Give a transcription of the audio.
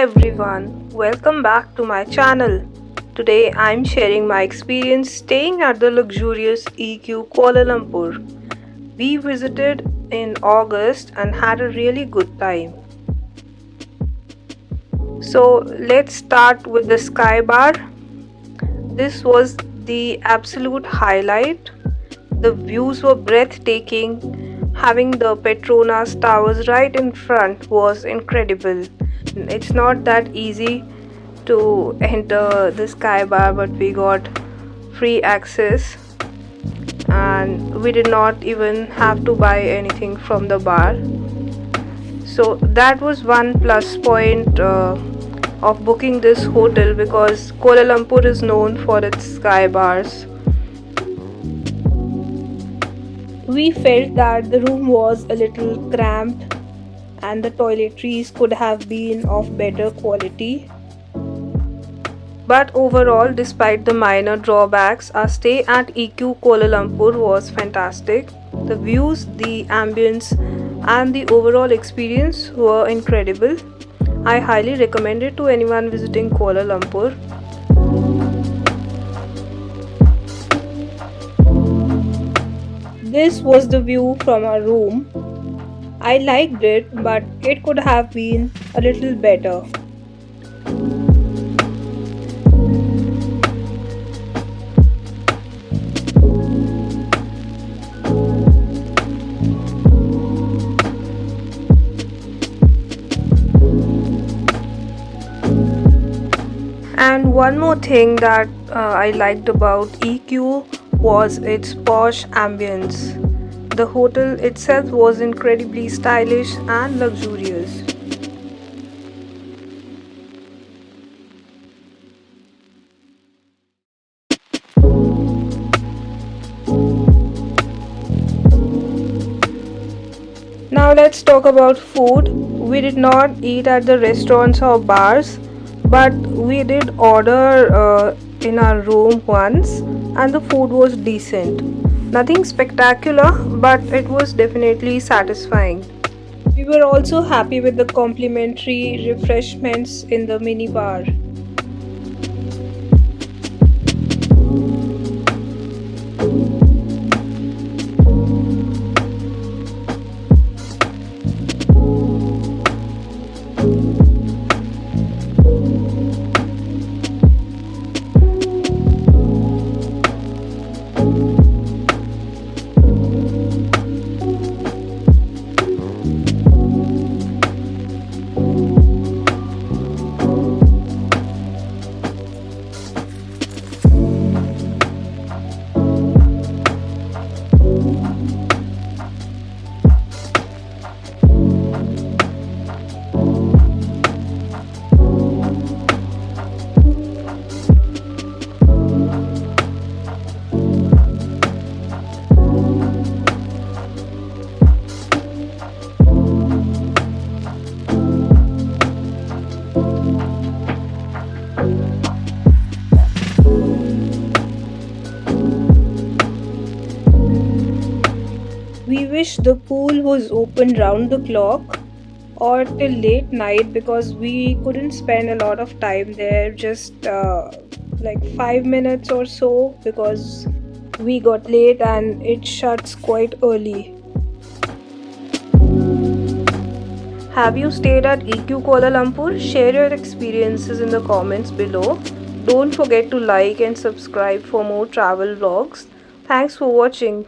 everyone, welcome back to my channel. Today I'm sharing my experience staying at the luxurious EQ Kuala Lumpur. We visited in August and had a really good time. So let's start with the sky bar. This was the absolute highlight. The views were breathtaking. Having the Petronas Towers right in front was incredible. It's not that easy to enter the sky bar, but we got free access and we did not even have to buy anything from the bar. So that was one plus point of booking this hotel, because Kuala Lumpur is known for its sky bars. We felt that the room was a little cramped and the toiletries could have been of better quality. But overall, despite the minor drawbacks, our stay at EQ Kuala Lumpur was fantastic. The views, the ambience, and the overall experience were incredible. I highly recommend it to anyone visiting Kuala Lumpur. This was the view from our room. I liked it, but it could have been a little better. And one more thing that I liked about EQ was its posh ambience. The hotel itself was incredibly stylish and luxurious. Now let's talk about food. We did not eat at the restaurants or bars, but we did order in our room once, and the food was decent. Nothing spectacular, but it was definitely satisfying. We were also happy with the complimentary refreshments in the mini bar. We wish the pool was open round the clock or till late night, because we couldn't spend a lot of time there, just like 5 minutes or so, because we got late and it shuts quite early. Have you stayed at EQ Kuala Lumpur? Share your experiences in the comments below. Don't forget to like and subscribe for more travel vlogs. Thanks for watching.